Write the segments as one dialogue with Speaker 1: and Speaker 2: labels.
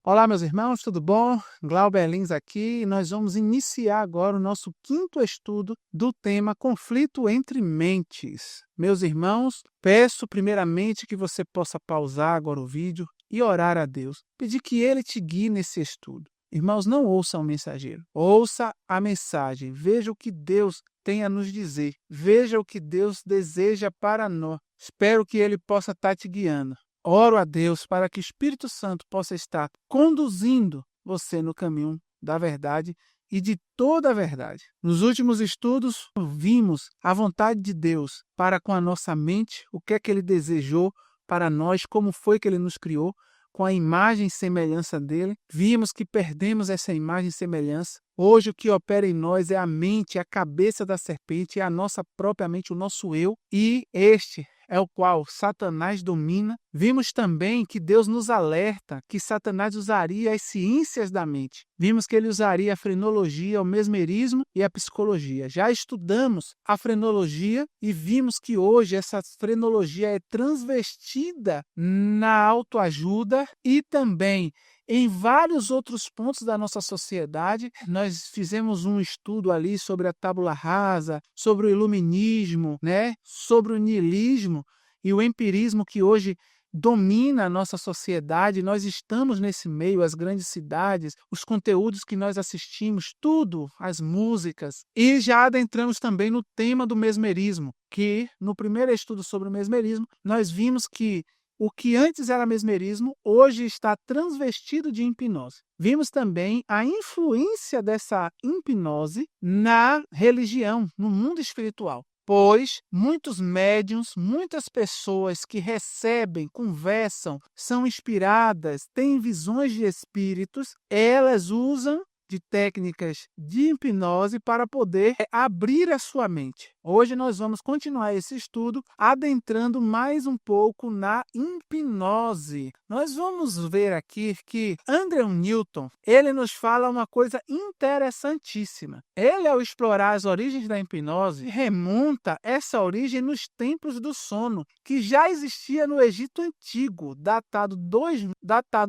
Speaker 1: Olá, meus irmãos, tudo bom? Glauber Lins aqui e nós vamos iniciar agora o nosso quinto estudo do tema Conflito entre Mentes. Meus irmãos, peço primeiramente que você possa pausar agora o vídeo e orar a Deus, pedir que Ele te guie nesse estudo. Irmãos, não ouça o mensageiro, ouça a mensagem, veja o que Deus tem a nos dizer, veja o que Deus deseja para nós. Espero que Ele possa estar te guiando. Oro a Deus para que o Espírito Santo possa estar conduzindo você no caminho da verdade e de toda a verdade. Nos últimos estudos, vimos a vontade de Deus para com a nossa mente, o que é que Ele desejou para nós, como foi que Ele nos criou, com a imagem e semelhança dele. Vimos que perdemos essa imagem e semelhança. Hoje o que opera em nós é a mente, a cabeça da serpente, é a nossa própria mente, o nosso eu, e este é o qual Satanás domina. Vimos também que Deus nos alerta que Satanás usaria as ciências da mente. Vimos que ele usaria a frenologia, o mesmerismo e a psicologia. Já estudamos a frenologia e vimos que hoje essa frenologia é transvestida na autoajuda e também em vários outros pontos da nossa sociedade. Nós fizemos um estudo ali sobre a tábula rasa, sobre o iluminismo, sobre o niilismo e o empirismo que hoje domina a nossa sociedade. Nós estamos nesse meio, as grandes cidades, os conteúdos que nós assistimos, tudo, as músicas. E já adentramos também no tema do mesmerismo, que no primeiro estudo sobre o mesmerismo, nós vimos que o que antes era mesmerismo, hoje está transvestido de hipnose. Vimos também a influência dessa hipnose na religião, no mundo espiritual. Pois muitos médiuns, muitas pessoas que recebem, conversam, são inspiradas, têm visões de espíritos, elas usam de técnicas de hipnose para poder abrir a sua mente. Hoje nós vamos continuar esse estudo adentrando mais um pouco na hipnose. Nós vamos ver aqui que Andrew Newton, ele nos fala uma coisa interessantíssima. Ele, ao explorar as origens da hipnose, remonta essa origem nos templos do sono, que já existia no Egito Antigo, datado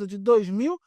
Speaker 1: de 2000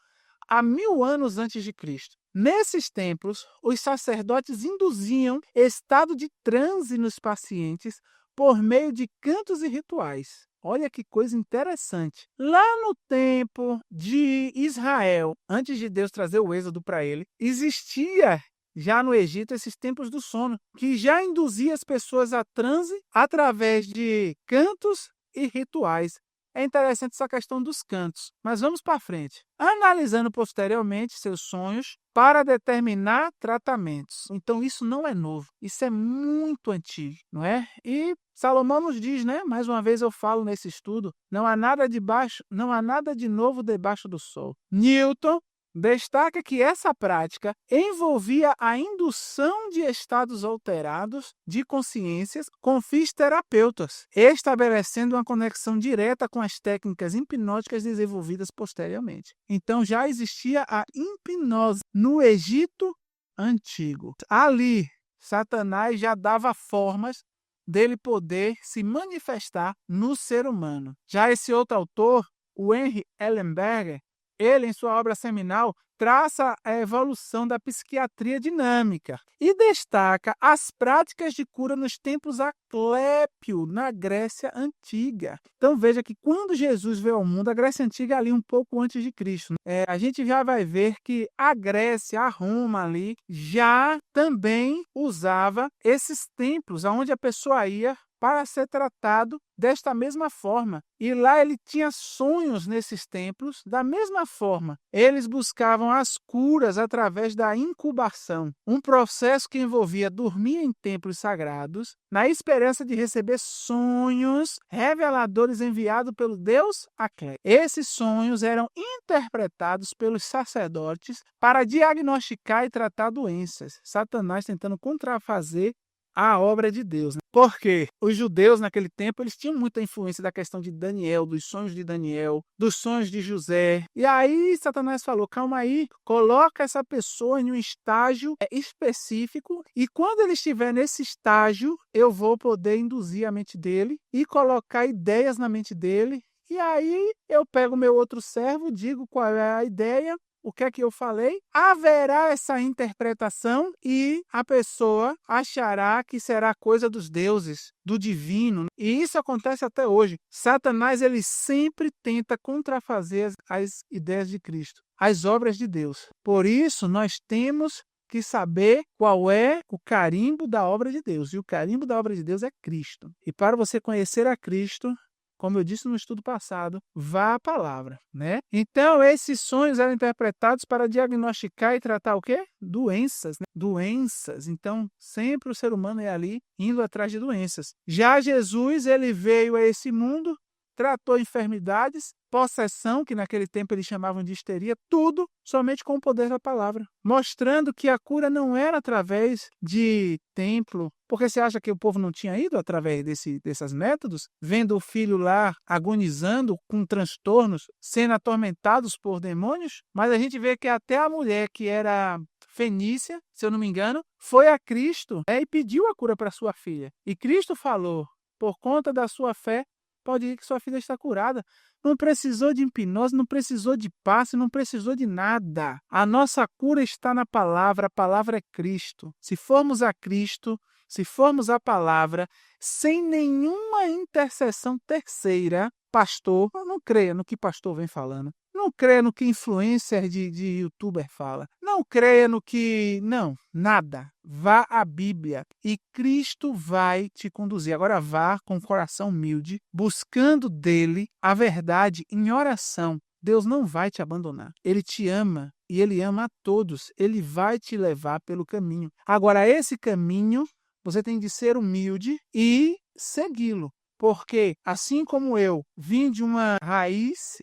Speaker 1: a 1000 anos antes de Cristo. Nesses templos, os sacerdotes induziam estado de transe nos pacientes por meio de cantos e rituais. Olha que coisa interessante. Lá no tempo de Israel, antes de Deus trazer o êxodo para ele, existia já no Egito esses templos do sono, que já induzia as pessoas a transe através de cantos e rituais. É interessante essa questão dos cantos, mas vamos para frente. Analisando posteriormente seus sonhos para determinar tratamentos. Então isso não é novo, isso é muito antigo, não é? E Salomão nos diz, mais uma vez eu falo nesse estudo, não há nada de novo debaixo do sol. Newton destaca que essa prática envolvia a indução de estados alterados de consciências com fins terapeutas, estabelecendo uma conexão direta com as técnicas hipnóticas desenvolvidas posteriormente. Então já existia a hipnose no Egito Antigo. Ali, Satanás já dava formas dele poder se manifestar no ser humano. Já esse outro autor, o Henry Ellenberger, ele, em sua obra seminal, traça a evolução da psiquiatria dinâmica e destaca as práticas de cura nos templos Asclépio, na Grécia Antiga. Então veja que quando Jesus veio ao mundo, a Grécia Antiga ali um pouco antes de Cristo, a gente já vai ver que a Grécia, a Roma ali, já também usava esses templos, onde a pessoa ia para ser tratado desta mesma forma. E lá ele tinha sonhos nesses templos da mesma forma. Eles buscavam as curas através da incubação, um processo que envolvia dormir em templos sagrados, na esperança de receber sonhos reveladores enviados pelo deus Aqué. Esses sonhos eram interpretados pelos sacerdotes para diagnosticar e tratar doenças. Satanás tentando contrafazer a obra de Deus. Porque os judeus naquele tempo eles tinham muita influência da questão de Daniel, dos sonhos de Daniel, dos sonhos de José. E aí Satanás falou, calma aí, coloca essa pessoa em um estágio específico e quando ele estiver nesse estágio, eu vou poder induzir a mente dele e colocar ideias na mente dele E aí eu pego meu outro servo, digo qual é a ideia, o que é que eu falei, haverá essa interpretação e a pessoa achará que será coisa dos deuses, do divino. E isso acontece até hoje. Satanás, ele sempre tenta contrafazer as ideias de Cristo, as obras de Deus. Por isso, nós temos que saber qual é o carimbo da obra de Deus. E o carimbo da obra de Deus é Cristo. E para você conhecer a Cristo, como eu disse no estudo passado, vá à palavra, né? Então, esses sonhos eram interpretados para diagnosticar e tratar o quê? Doenças, né? Doenças. Então, sempre o ser humano é ali indo atrás de doenças. Já Jesus, ele veio a esse mundo, tratou enfermidades, possessão, que naquele tempo eles chamavam de histeria, tudo somente com o poder da palavra, mostrando que a cura não era através de templo, porque você acha que o povo não tinha ido através desses métodos, vendo o filho lá agonizando com transtornos, sendo atormentados por demônios? Mas a gente vê que até a mulher que era fenícia, se eu não me engano, foi a Cristo e pediu a cura para sua filha. E Cristo falou, por conta da sua fé, pode ir que sua filha está curada. Não precisou de hipnose, não precisou de passe, não precisou de nada. A nossa cura está na palavra, a palavra é Cristo. Se formos a Cristo, se formos a palavra, sem nenhuma intercessão terceira, pastor, não creia no que pastor vem falando. Não creia no que influencer de youtuber fala. Não creia no que... Não, nada. Vá à Bíblia e Cristo vai te conduzir. Agora vá com o coração humilde, buscando dele a verdade em oração. Deus não vai te abandonar. Ele te ama e ele ama a todos. Ele vai te levar pelo caminho. Agora, esse caminho, você tem de ser humilde e segui-lo. Porque, assim como eu vim de uma raiz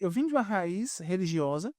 Speaker 1: religiosa,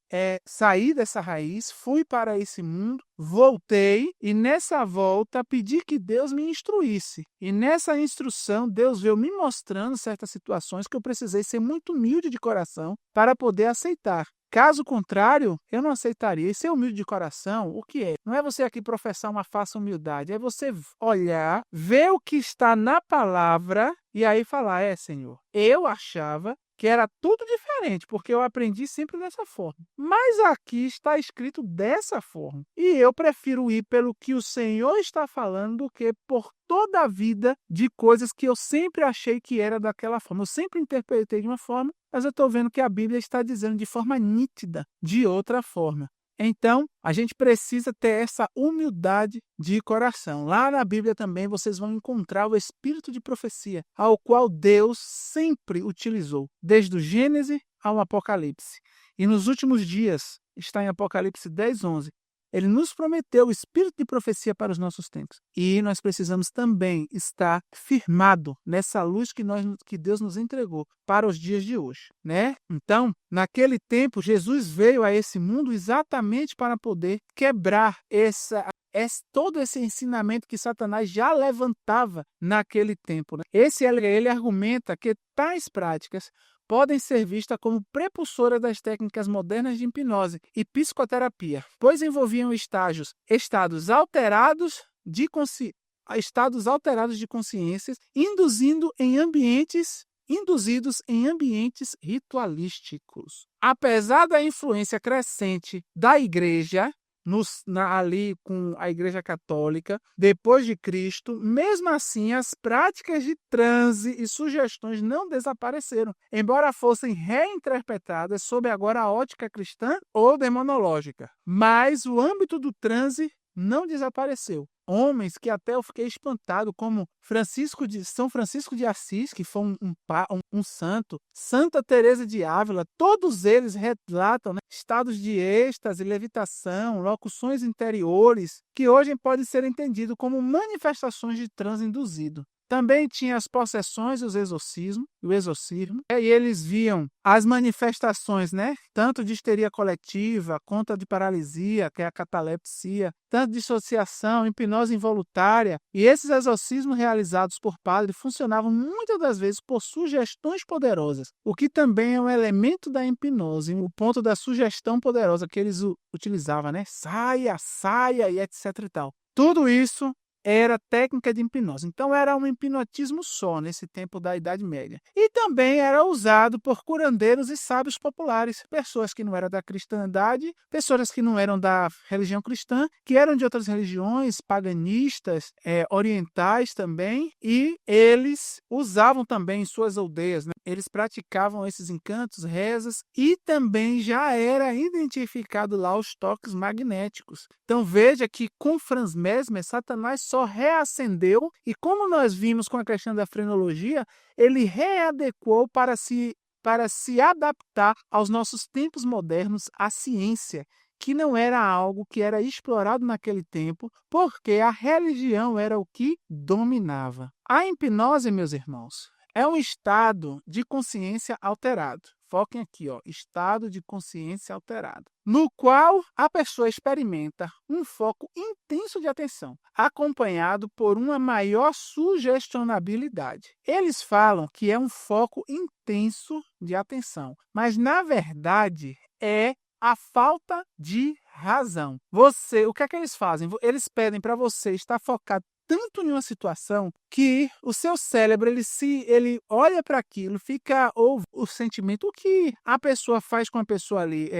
Speaker 1: saí dessa raiz, fui para esse mundo, voltei e nessa volta pedi que Deus me instruísse. E nessa instrução, Deus veio me mostrando certas situações que eu precisei ser muito humilde de coração para poder aceitar. Caso contrário, eu não aceitaria. E ser humilde de coração, o que é? Não é você aqui professar uma falsa humildade, é você olhar, ver o que está na palavra e aí falar, Senhor, eu achava que era tudo diferente, porque eu aprendi sempre dessa forma. Mas aqui está escrito dessa forma. E eu prefiro ir pelo que o Senhor está falando do que por toda a vida de coisas que eu sempre achei que era daquela forma. Eu sempre interpretei de uma forma, mas eu estou vendo que a Bíblia está dizendo de forma nítida, de outra forma. Então, a gente precisa ter essa humildade de coração. Lá na Bíblia também vocês vão encontrar o espírito de profecia, ao qual Deus sempre utilizou, desde o Gênesis ao Apocalipse. E nos últimos dias, está em Apocalipse 10:11, ele nos prometeu o espírito de profecia para os nossos tempos. E nós precisamos também estar firmado nessa luz que Deus nos entregou para os dias de hoje, né? Então, naquele tempo, Jesus veio a esse mundo exatamente para poder quebrar todo esse ensinamento que Satanás já levantava naquele tempo, né? Ele argumenta que tais práticas podem ser vistas como prepulsoras das técnicas modernas de hipnose e psicoterapia, pois envolviam estados alterados de consciência, induzidos em ambientes ritualísticos. Apesar da influência crescente da Igreja, ali com a Igreja Católica, depois de Cristo, mesmo assim as práticas de transe e sugestões não desapareceram, embora fossem reinterpretadas sob agora a ótica cristã ou demonológica. Mas o âmbito do transe não desapareceu. Homens que até eu fiquei espantado, como São Francisco de Assis, que foi um santo, Santa Teresa de Ávila, todos eles relatam, né, estados de êxtase, levitação, locuções interiores, que hoje podem ser entendidos como manifestações de transe induzido. Também tinha as possessões e o exorcismo, e eles viam as manifestações, né? Tanto de histeria coletiva, quanto de paralisia, que é a catalepsia, tanto de dissociação, hipnose involuntária. E esses exorcismos realizados por padres funcionavam muitas das vezes por sugestões poderosas, o que também é um elemento da hipnose, o ponto da sugestão poderosa que eles utilizavam, né? Saia, e etc e tal. Tudo isso era técnica de hipnose. Então, era um hipnotismo só nesse tempo da Idade Média. E também era usado por curandeiros e sábios populares, pessoas que não eram da cristandade, pessoas que não eram da religião cristã, que eram de outras religiões, paganistas, orientais também, e eles usavam também em suas aldeias, né? Eles praticavam esses encantos, rezas, e também já era identificado lá os toques magnéticos. Então veja que com Franz Mesmer, Satanás só reacendeu, e como nós vimos com a questão da frenologia, ele readequou para se adaptar aos nossos tempos modernos, à ciência, que não era algo que era explorado naquele tempo, porque a religião era o que dominava. A hipnose, meus irmãos, é um estado de consciência alterado. Foquem aqui, estado de consciência alterado, no qual a pessoa experimenta um foco intenso de atenção, acompanhado por uma maior sugestionabilidade. Eles falam que é um foco intenso de atenção, mas na verdade é a falta de razão. O que é que eles fazem? Eles pedem para você estar focado tanto em uma situação que o seu cérebro ele olha para aquilo, ouve o sentimento, o que a pessoa faz com a pessoa ali.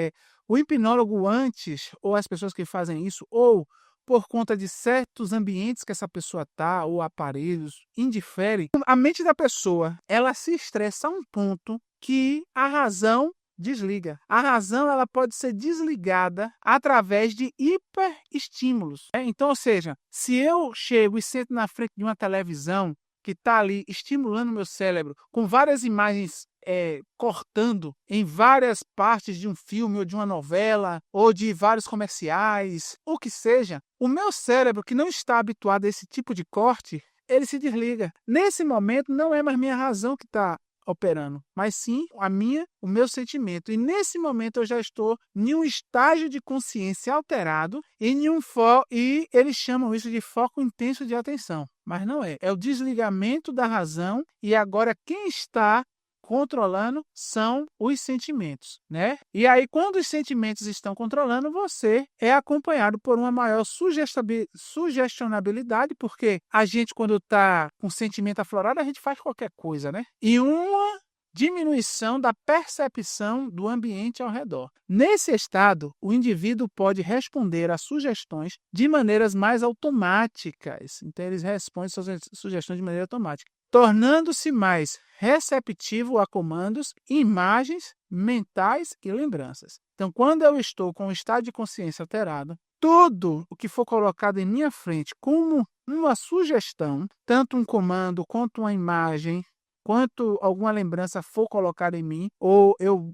Speaker 1: O hipnólogo antes, ou as pessoas que fazem isso, ou por conta de certos ambientes que essa pessoa está, ou aparelhos, indifere, a mente da pessoa ela se estressa a um ponto que a razão desliga. A razão ela pode ser desligada através de hiperestímulos. Então, ou seja, se eu chego e sento na frente de uma televisão que está ali estimulando meu cérebro com várias imagens cortando em várias partes de um filme ou de uma novela ou de vários comerciais, o que seja, o meu cérebro que não está habituado a esse tipo de corte, ele se desliga. Nesse momento não é mais minha razão que está operando, mas sim o meu sentimento. E nesse momento eu já estou em um estágio de consciência alterado e eles chamam isso de foco intenso de atenção. Mas não é. É o desligamento da razão e agora quem está controlando são os sentimentos, né? E aí, quando os sentimentos estão controlando, você é acompanhado por uma maior sugestionabilidade, porque a gente, quando está com sentimento aflorado, a gente faz qualquer coisa, né? E uma diminuição da percepção do ambiente ao redor. Nesse estado, o indivíduo pode responder a sugestões de maneiras mais automáticas. Então, eles respondem suas sugestões de maneira automática, tornando-se mais receptivo a comandos, imagens mentais e lembranças. Então, quando eu estou com um estado de consciência alterado, tudo o que for colocado em minha frente como uma sugestão, tanto um comando quanto uma imagem, quanto alguma lembrança for colocada em mim, ou eu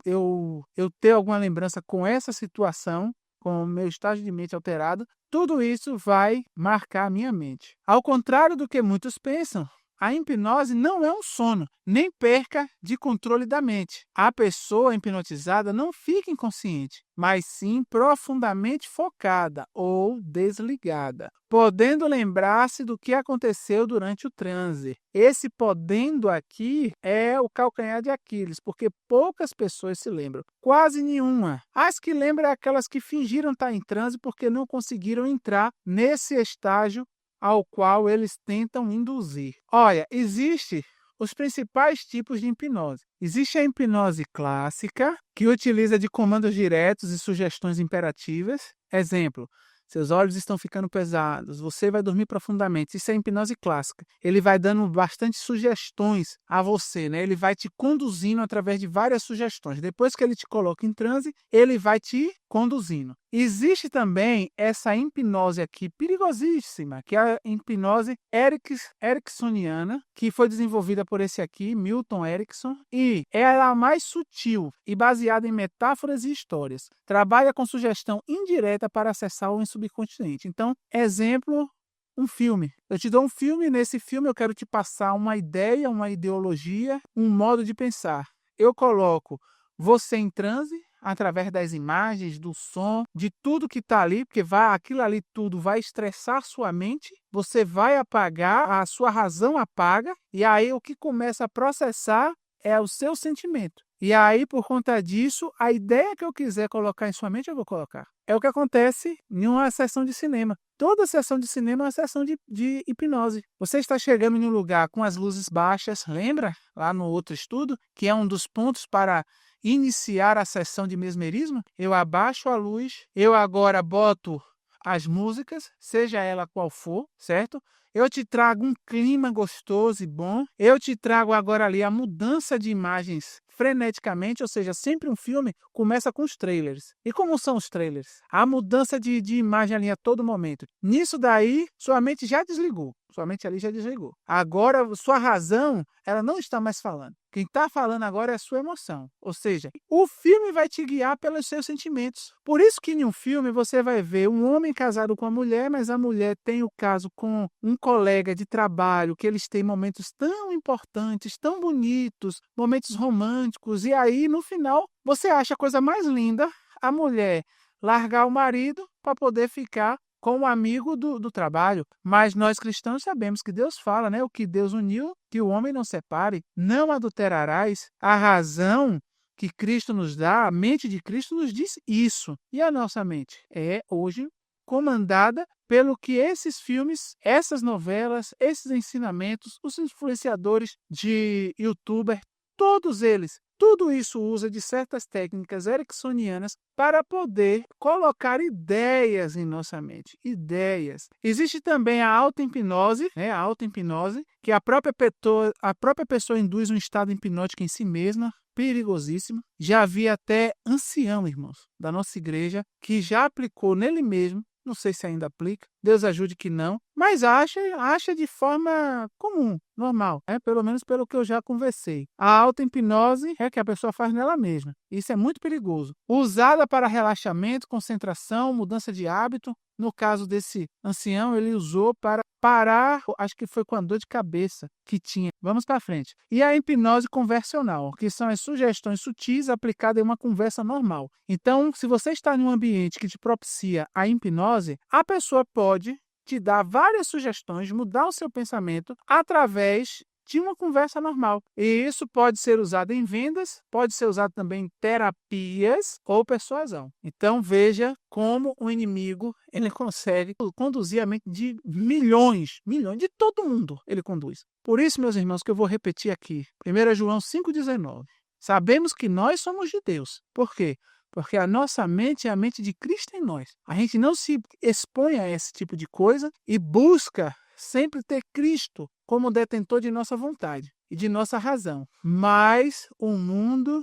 Speaker 1: ter alguma lembrança com essa situação, com o meu estado de mente alterado, tudo isso vai marcar a minha mente. Ao contrário do que muitos pensam, a hipnose não é um sono, nem perca de controle da mente. A pessoa hipnotizada não fica inconsciente, mas sim profundamente focada ou desligada, podendo lembrar-se do que aconteceu durante o transe. Esse podendo aqui é o calcanhar de Aquiles, porque poucas pessoas se lembram, quase nenhuma. As que lembram é aquelas que fingiram estar em transe porque não conseguiram entrar nesse estágio ao qual eles tentam induzir. Olha, existem os principais tipos de hipnose. Existe a hipnose clássica, que utiliza de comandos diretos e sugestões imperativas. Exemplo, seus olhos estão ficando pesados, você vai dormir profundamente. Isso é hipnose clássica. Ele vai dando bastante sugestões a você, né? Ele vai te conduzindo através de várias sugestões. Depois que ele te coloca em transe, ele vai te conduzindo. Existe também essa hipnose aqui perigosíssima, que é a hipnose ericksoniana, que foi desenvolvida por esse aqui, Milton Erickson, e ela é a mais sutil e baseada em metáforas e histórias. Trabalha com sugestão indireta para acessar o subconsciente. Então, exemplo, um filme. Eu te dou um filme, e nesse filme eu quero te passar uma ideia, uma ideologia, um modo de pensar. Eu coloco você em transe, através das imagens, do som, de tudo que está ali, porque aquilo ali tudo vai estressar sua mente, você vai apagar, a sua razão apaga, e aí o que começa a processar é o seu sentimento. E aí, por conta disso, a ideia que eu quiser colocar em sua mente, eu vou colocar. É o que acontece em uma sessão de cinema. Toda sessão de cinema é uma sessão de hipnose. Você está chegando em um lugar com as luzes baixas, lembra? Lá no outro estudo, que é um dos pontos para iniciar a sessão de mesmerismo. Eu abaixo a luz, eu agora boto as músicas, seja ela qual for, certo? Eu te trago um clima gostoso e bom. Eu te trago agora ali a mudança de imagens freneticamente, ou seja, sempre um filme começa com os trailers. E como são os trailers? A mudança de imagem ali a todo momento. Nisso daí, sua mente já desligou. Sua mente ali já desligou. Agora, sua razão, ela não está mais falando. Quem está falando agora é a sua emoção. Ou seja, o filme vai te guiar pelos seus sentimentos. Por isso que em um filme você vai ver um homem casado com a mulher, mas a mulher tem o caso com um colega de trabalho, que eles têm momentos tão importantes, tão bonitos, momentos românticos, e aí, no final, você acha a coisa mais linda a mulher largar o marido para poder ficar com um amigo do trabalho. Mas nós cristãos sabemos que Deus fala, né? O que Deus uniu, que o homem não separe. Não adulterarás. A razão que Cristo nos dá, a mente de Cristo nos diz isso. E a nossa mente é hoje comandada pelo que esses filmes, essas novelas, esses ensinamentos, os influenciadores de youtuber, todos eles, tudo isso usa de certas técnicas ericksonianas para poder colocar ideias em nossa mente. Ideias. Existe também a auto-hipnose, né? A auto-hipnose, que a própria pessoa induz um estado hipnótico em si mesma, perigosíssimo. Já havia até ancião, irmãos, da nossa igreja, que já aplicou nele mesmo. Não sei se ainda aplica, Deus ajude que não, mas acha de forma comum, normal, pelo menos pelo que eu já conversei. A auto-hipnose é que a pessoa faz nela mesma. Isso é muito perigoso. Usada para relaxamento, concentração, mudança de hábito. No caso desse ancião, ele usou para parar, acho que foi com a dor de cabeça que tinha. Vamos para frente. E a hipnose conversional, que são as sugestões sutis aplicadas em uma conversa normal. Então, se você está em um ambiente que te propicia a hipnose, a pessoa pode te dar várias sugestões, mudar o seu pensamento através de uma conversa normal. E isso pode ser usado em vendas, pode ser usado também em terapias ou persuasão. Então veja como o inimigo ele consegue conduzir a mente de milhões, de todo mundo ele conduz. Por isso, meus irmãos, que eu vou repetir aqui. 1 João 5,19. Sabemos que nós somos de Deus. Por quê? Porque a nossa mente é a mente de Cristo em nós. A gente não se expõe a esse tipo de coisa e busca sempre ter Cristo como detentor de nossa vontade e de nossa razão. Mas o mundo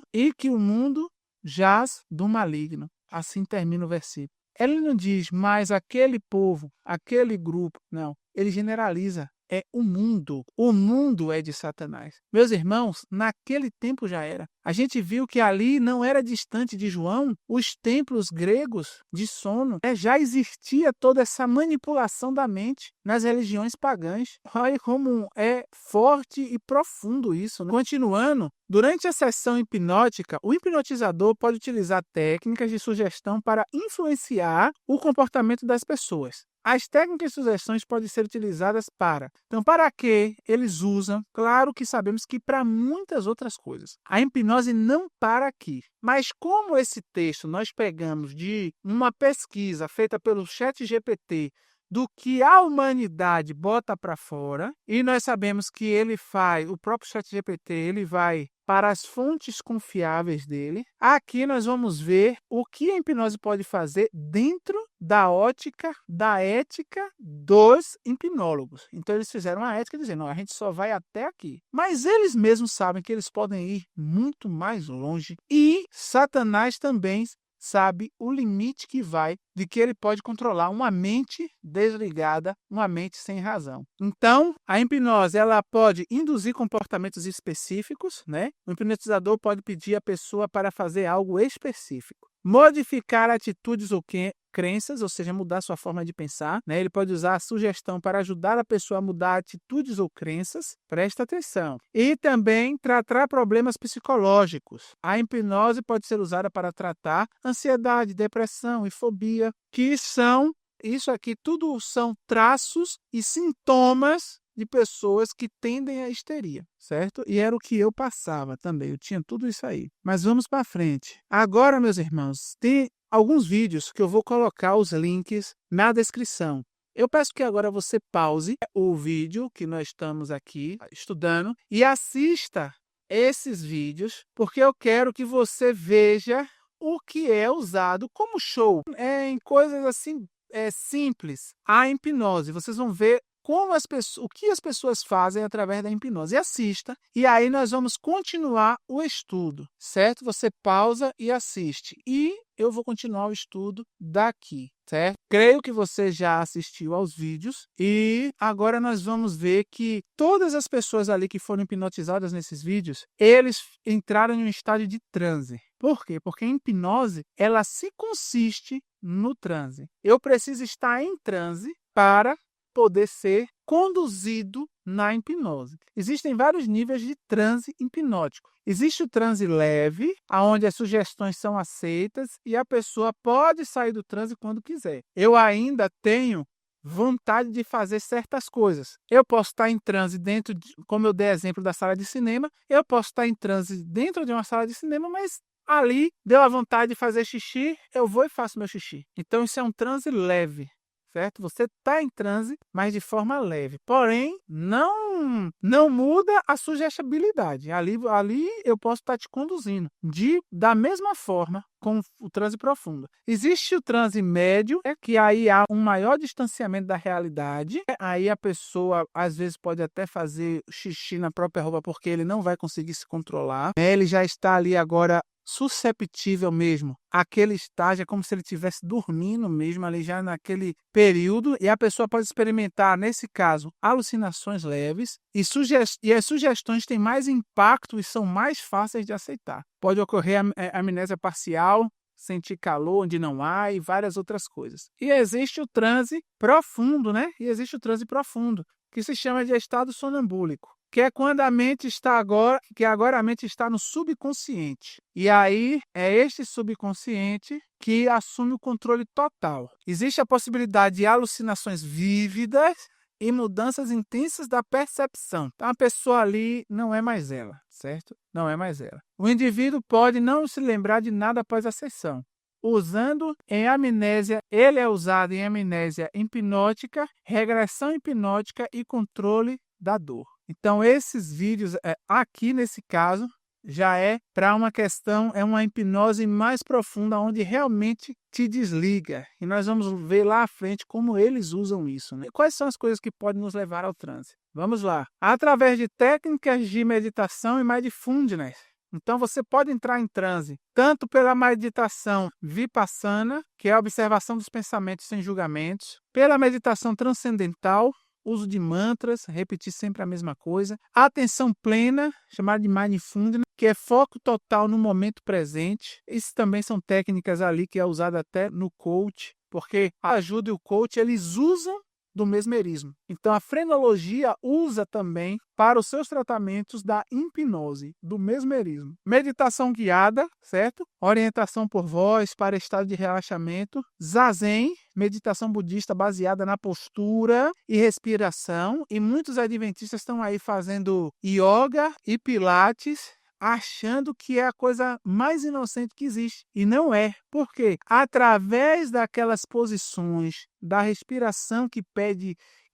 Speaker 1: jaz do maligno. Assim termina o versículo. Ele não diz, mas aquele povo, aquele grupo. Não, ele generaliza. É o mundo. O mundo é de Satanás. Meus irmãos, naquele tempo já era. A gente viu que ali não era distante de João os templos gregos de sono. Já existia toda essa manipulação da mente nas religiões pagãs. Olha como é forte e profundo isso, né? Continuando, durante a sessão hipnótica, o hipnotizador pode utilizar técnicas de sugestão para influenciar o comportamento das pessoas. As técnicas de sugestões podem ser utilizadas para... Então, para que eles usam? Claro que sabemos que para muitas outras coisas. A hipnose não para aqui. Mas como esse texto nós pegamos de uma pesquisa feita pelo ChatGPT do que a humanidade bota para fora, e nós sabemos que ele faz, o próprio ChatGPT, ele vai para as fontes confiáveis dele. Aqui nós vamos ver o que a hipnose pode fazer dentro da ótica, da ética dos hipnólogos. Então eles fizeram uma ética dizendo, não, a gente só vai até aqui. Mas eles mesmos sabem que eles podem ir muito mais longe. E Satanás também sabe o limite que vai de que ele pode controlar uma mente desligada, uma mente sem razão. Então, a hipnose ela pode induzir comportamentos específicos, né? O hipnotizador pode pedir à pessoa para fazer algo específico. Modificar atitudes ou crenças, ou seja, mudar sua forma de pensar, né? Ele pode usar a sugestão para ajudar a pessoa a mudar atitudes ou crenças. Presta atenção. E também tratar problemas psicológicos. A hipnose pode ser usada para tratar ansiedade, depressão e fobia, que são, isso aqui tudo são traços e sintomas de pessoas que tendem à histeria, certo? E era o que eu passava também, eu tinha tudo isso aí. Mas vamos para frente. Agora, meus irmãos, tem alguns vídeos que eu vou colocar os links na descrição. Eu peço que agora você pause o vídeo que nós estamos aqui estudando e assista esses vídeos, porque eu quero que você veja o que é usado como show. Em coisas assim simples, a hipnose. Vocês vão ver o que as pessoas fazem através da hipnose. Assista, e aí nós vamos continuar o estudo, certo? Você pausa e assiste. E eu vou continuar o estudo daqui, certo? Creio que você já assistiu aos vídeos e agora nós vamos ver que todas as pessoas ali que foram hipnotizadas nesses vídeos, eles entraram em um estágio de transe. Por quê? Porque a hipnose, ela se consiste no transe. Eu preciso estar em transe para poder ser conduzido na hipnose. Existem vários níveis de transe hipnótico. Existe o transe leve, onde as sugestões são aceitas e a pessoa pode sair do transe quando quiser. Eu ainda tenho vontade de fazer certas coisas. Eu posso estar em transe como eu dei exemplo da sala de cinema, eu posso estar em transe dentro de uma sala de cinema, mas ali deu a vontade de fazer xixi, eu vou e faço meu xixi. Então isso é um transe leve. Certo? Você está em transe, mas de forma leve. Porém, não muda a sugestibilidade. Ali eu posso estar te conduzindo da mesma forma com o transe profundo. Existe o transe médio, que aí há um maior distanciamento da realidade. Aí a pessoa, às vezes, pode até fazer xixi na própria roupa porque ele não vai conseguir se controlar. Ele já está ali agora susceptível mesmo. Aquele estágio é como se ele estivesse dormindo mesmo ali já naquele período, e a pessoa pode experimentar, nesse caso, alucinações leves e as sugestões têm mais impacto e são mais fáceis de aceitar. Pode ocorrer amnésia parcial, sentir calor onde não há e várias outras coisas. E existe o transe profundo, né? Que se chama de estado sonambúlico, que é quando a mente está agora a mente está no subconsciente. E aí é este subconsciente que assume o controle total. Existe a possibilidade de alucinações vívidas e mudanças intensas da percepção. Então, a pessoa ali não é mais ela, certo? Não é mais ela. O indivíduo pode não se lembrar de nada após a sessão. Ele é usado em amnésia hipnótica, regressão hipnótica e controle da dor. Então, esses vídeos, aqui nesse caso, já é para uma questão, é uma hipnose mais profunda, onde realmente te desliga. E nós vamos ver lá à frente como eles usam isso, né? Quais são as coisas que podem nos levar ao transe? Vamos lá. Através de técnicas de meditação e mindfulness. Então, você pode entrar em transe tanto pela meditação vipassana, que é a observação dos pensamentos sem julgamentos, pela meditação transcendental, uso de mantras, repetir sempre a mesma coisa, atenção plena, chamada de mindfulness, que é foco total no momento presente. Isso também são técnicas ali que é usada até no coach, porque a ajuda e o coach, eles usam do mesmerismo. Então, a frenologia usa também para os seus tratamentos da hipnose, do mesmerismo. Meditação guiada, certo? Orientação por voz para estado de relaxamento. Zazen, meditação budista baseada na postura e respiração. E muitos adventistas estão aí fazendo yoga e pilates, achando que é a coisa mais inocente que existe. E não é. Por quê? Através daquelas posições da respiração que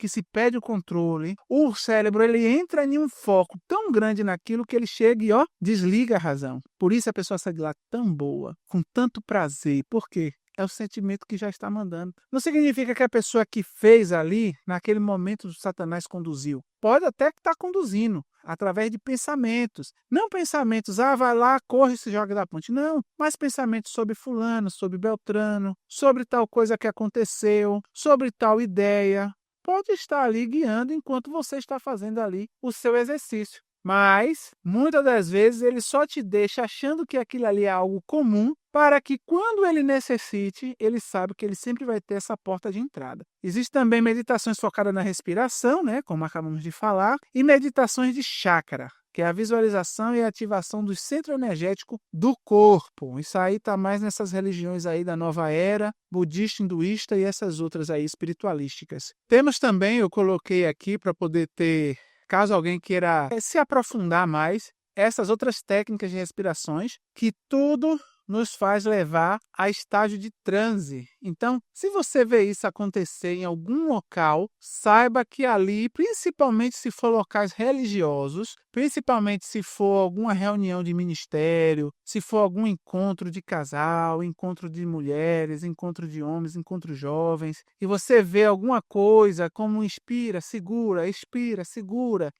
Speaker 1: se pede o controle, o cérebro ele entra em um foco tão grande naquilo que ele chega e desliga a razão. Por isso a pessoa sai de lá tão boa, com tanto prazer. Por quê? É o sentimento que já está mandando. Não significa que a pessoa que fez ali, naquele momento o Satanás conduziu. Pode até estar conduzindo, através de pensamentos. Não pensamentos, vai lá, corre e se joga da ponte. Não, mas pensamentos sobre fulano, sobre Beltrano, sobre tal coisa que aconteceu, sobre tal ideia. Pode estar ali guiando enquanto você está fazendo ali o seu exercício. Mas, muitas das vezes, ele só te deixa achando que aquilo ali é algo comum, para que quando ele necessite, ele sabe que ele sempre vai ter essa porta de entrada. Existem também meditações focadas na respiração, né, como acabamos de falar, e meditações de chakra. que é a visualização e a ativação do centro energético do corpo. Isso aí está mais nessas religiões aí da nova era, budista, hinduísta e essas outras aí espiritualísticas. Temos também, eu coloquei aqui para poder ter, caso alguém queira se aprofundar mais, essas outras técnicas de respirações, que tudo nos faz levar a estágio de transe. Então, se você vê isso acontecer em algum local, saiba que ali, principalmente se for locais religiosos, principalmente se for alguma reunião de ministério, se for algum encontro de casal, encontro de mulheres, encontro de homens, encontro jovens, e você vê alguma coisa como expira, segura,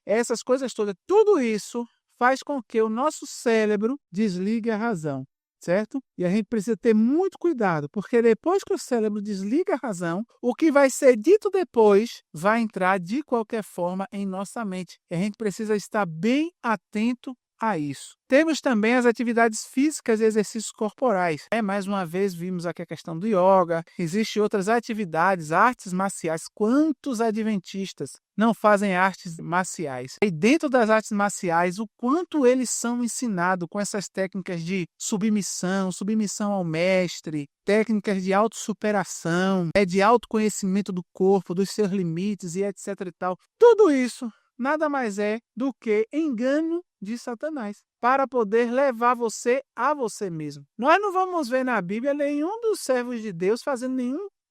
Speaker 1: essas coisas todas, tudo isso faz com que o nosso cérebro desligue a razão. Certo? E a gente precisa ter muito cuidado, porque depois que o cérebro desliga a razão, o que vai ser dito depois vai entrar de qualquer forma em nossa mente. E a gente precisa estar bem atento a isso. Temos também as atividades físicas e exercícios corporais. Mais uma vez, vimos aqui a questão do yoga. Existem outras atividades, artes marciais. Quantos adventistas não fazem artes marciais? E dentro das artes marciais, o quanto eles são ensinados com essas técnicas de submissão ao mestre, técnicas de autossuperação, de autoconhecimento do corpo, dos seus limites e etc e tal. Tudo isso nada mais é do que engano de Satanás, para poder levar você a você mesmo. Nós não vamos ver na Bíblia nenhum dos servos de Deus fazendo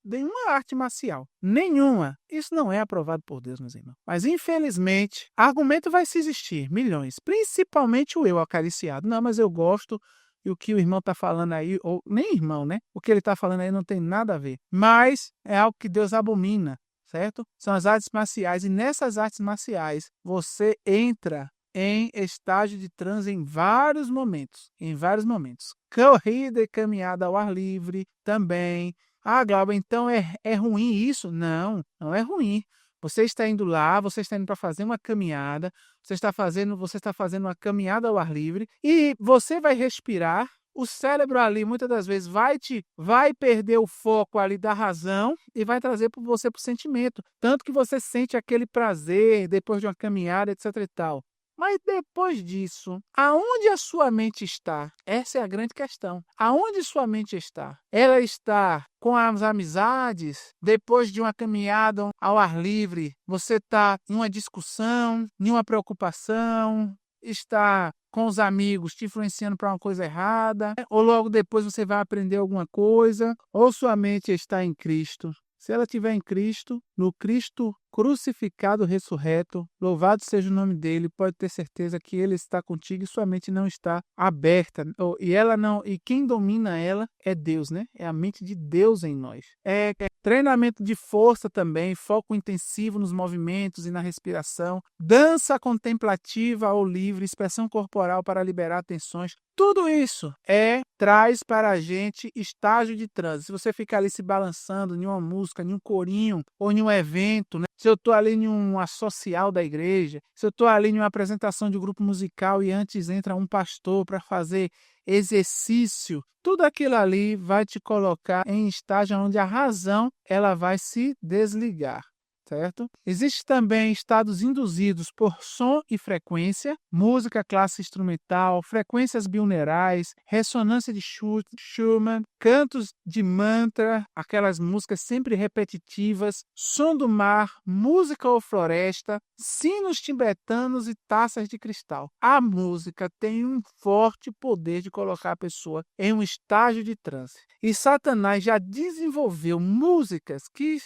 Speaker 1: nenhuma arte marcial. Nenhuma. Isso não é aprovado por Deus, meus irmãos. Mas, infelizmente, argumento vai se existir, milhões. Principalmente o eu acariciado. Não, mas eu gosto, e o que o irmão está falando aí, ou nem irmão, né? O que ele está falando aí não tem nada a ver. Mas é algo que Deus abomina, certo? São as artes marciais, e nessas artes marciais você entra em estágio de transe em vários momentos. Corrida e caminhada ao ar livre também. Ah, Glauber, então é ruim isso? Não, não é ruim. Você está indo lá, você está indo para fazer uma caminhada, você está fazendo uma caminhada ao ar livre e você vai respirar. O cérebro ali, muitas das vezes, vai perder o foco ali da razão e vai trazer para você para o sentimento. Tanto que você sente aquele prazer depois de uma caminhada, etc e tal. Mas depois disso, aonde a sua mente está? Essa é a grande questão. Aonde sua mente está? Ela está com as amizades? Depois de uma caminhada ao ar livre, você está em uma discussão, em uma preocupação, está com os amigos te influenciando para uma coisa errada, ou logo depois você vai aprender alguma coisa, ou sua mente está em Cristo. Se ela estiver em Cristo, no Cristo crucificado, ressurreto, louvado seja o nome dele, pode ter certeza que ele está contigo e sua mente não está aberta. E quem domina ela é Deus, né? É a mente de Deus em nós. É treinamento de força também, foco intensivo nos movimentos e na respiração, dança contemplativa ou livre, expressão corporal para liberar tensões. Tudo isso traz para a gente estágio de transe. Se você ficar ali se balançando em uma música, em um corinho ou em um evento, né? Se eu estou ali em uma social da igreja, se eu estou ali em uma apresentação de um grupo musical e antes entra um pastor para fazer exercício, tudo aquilo ali vai te colocar em estágio onde a razão ela vai se desligar. Certo? Existem também estados induzidos por som e frequência, música, classe instrumental, frequências binaurais, ressonância de Schumann, cantos de mantra, aquelas músicas sempre repetitivas, som do mar, música ou floresta, sinos tibetanos e taças de cristal. A música tem um forte poder de colocar a pessoa em um estágio de transe. E Satanás já desenvolveu músicas que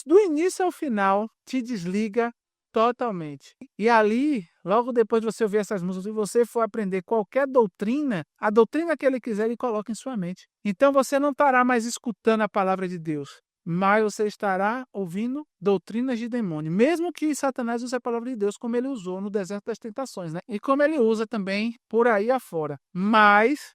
Speaker 1: do início ao final te desliga totalmente. E ali, logo depois de você ouvir essas músicas, se você for aprender qualquer doutrina, a doutrina que ele quiser, ele coloca em sua mente. Então você não estará mais escutando a palavra de Deus, mas você estará ouvindo doutrinas de demônio. Mesmo que Satanás use a palavra de Deus como ele usou no deserto das tentações, né? E como ele usa também por aí afora. Mas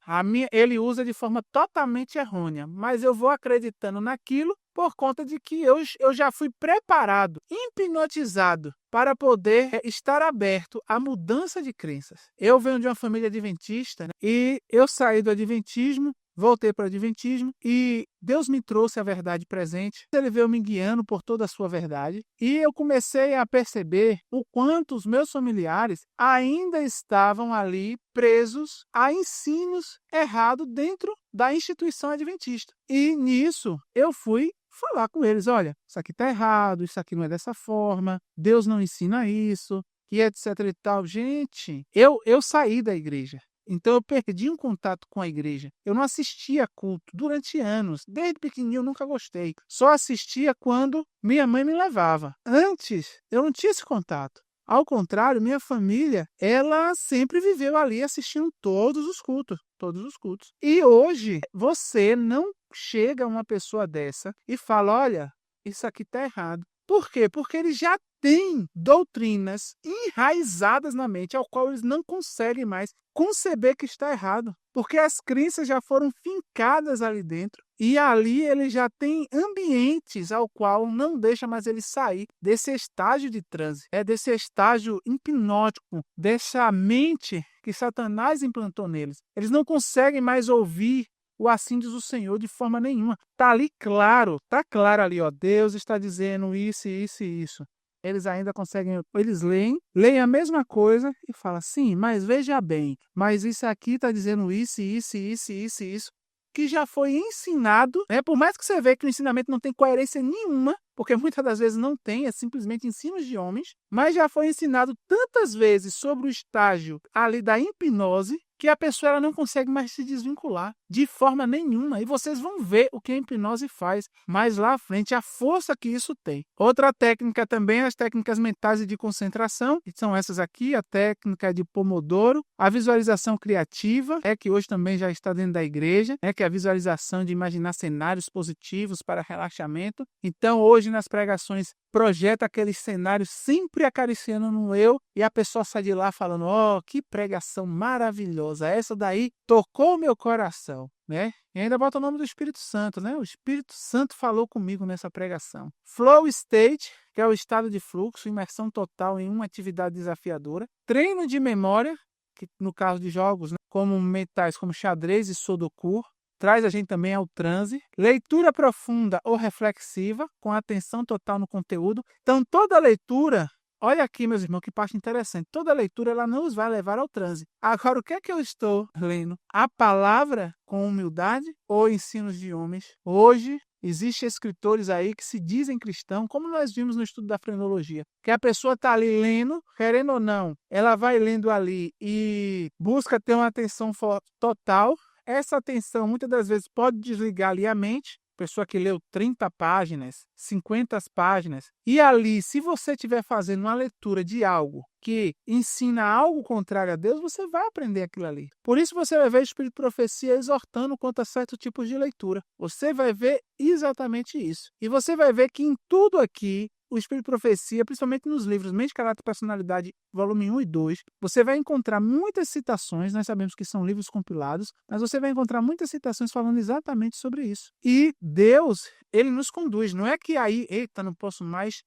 Speaker 1: ele usa de forma totalmente errônea. Mas eu vou acreditando naquilo por conta de que eu já fui preparado, hipnotizado, para poder estar aberto à mudança de crenças. Eu venho de uma família adventista, né? E eu saí do adventismo, voltei para o Adventismo e Deus me trouxe a verdade presente. Ele veio me guiando por toda a sua verdade e eu comecei a perceber o quanto os meus familiares ainda estavam ali presos a ensinos errados dentro da instituição adventista. E nisso eu fui falar com eles, olha, isso aqui está errado, isso aqui não é dessa forma, Deus não ensina isso, e etc e tal. Gente, eu saí da igreja. Então eu perdi um contato com a igreja. Eu não assistia a culto durante anos. Desde pequenininho eu nunca gostei. Só assistia quando minha mãe me levava. Antes, eu não tinha esse contato. Ao contrário, minha família, ela sempre viveu ali assistindo todos os cultos. Todos os cultos. E hoje, você não chega a uma pessoa dessa e fala, olha, isso aqui está errado. Por quê? Porque eles já têm doutrinas enraizadas na mente, ao qual eles não conseguem mais conceber que está errado. Porque as crenças já foram fincadas ali dentro. E ali ele já tem ambientes ao qual não deixa mais ele sair desse estágio de transe, desse estágio hipnótico, dessa mente que Satanás implantou neles. Eles não conseguem mais ouvir o assim diz o Senhor de forma nenhuma. Está ali claro, está claro ali, ó, Deus está dizendo isso, isso e isso. Eles ainda conseguem, eles leem a mesma coisa e falam, sim, mas veja bem, mas isso aqui está dizendo isso, isso, isso, isso, isso, que já foi ensinado, né? Por mais que você veja que o ensinamento não tem coerência nenhuma, porque muitas das vezes não tem, é simplesmente ensinos de homens, mas já foi ensinado tantas vezes sobre o estágio ali da hipnose, que a pessoa ela não consegue mais se desvincular de forma nenhuma. E vocês vão ver o que a hipnose faz mais lá à frente, a força que isso tem. Outra técnica também, as técnicas mentais e de concentração, que são essas aqui, a técnica de Pomodoro, a visualização criativa, que hoje também já está dentro da igreja, que é a visualização de imaginar cenários positivos para relaxamento. Então, hoje nas pregações, projeta aqueles cenários sempre acariciando no eu e a pessoa sai de lá falando, que pregação maravilhosa, essa daí tocou o meu coração, né? E ainda bota o nome do Espírito Santo, né? O Espírito Santo falou comigo nessa pregação. Flow State, que é o estado de fluxo, imersão total em uma atividade desafiadora. Treino de memória, que no caso de jogos, né, como mentais como xadrez e sudoku, traz a gente também ao transe, leitura profunda ou reflexiva, com atenção total no conteúdo. Então, toda leitura, olha aqui, meus irmãos, que parte interessante, toda leitura ela não nos vai levar ao transe. Agora, o que é que eu estou lendo? A palavra com humildade ou ensinos de homens? Hoje, existem escritores aí que se dizem cristãos, como nós vimos no estudo da frenologia, que a pessoa está ali lendo, querendo ou não, ela vai lendo ali e busca ter uma atenção total. Essa atenção, muitas das vezes, pode desligar ali a mente. Pessoa que leu 30 páginas, 50 páginas. E ali, se você estiver fazendo uma leitura de algo que ensina algo contrário a Deus, você vai aprender aquilo ali. Por isso você vai ver o Espírito de Profecia exortando quanto a certos tipos de leitura. Você vai ver exatamente isso. E você vai ver que em tudo aqui, o Espírito de Profecia, principalmente nos livros Mente, Caráter e Personalidade, volume 1 e 2, você vai encontrar muitas citações, nós sabemos que são livros compilados, mas você vai encontrar muitas citações falando exatamente sobre isso. E Deus, ele nos conduz, não é que aí, eita, não posso mais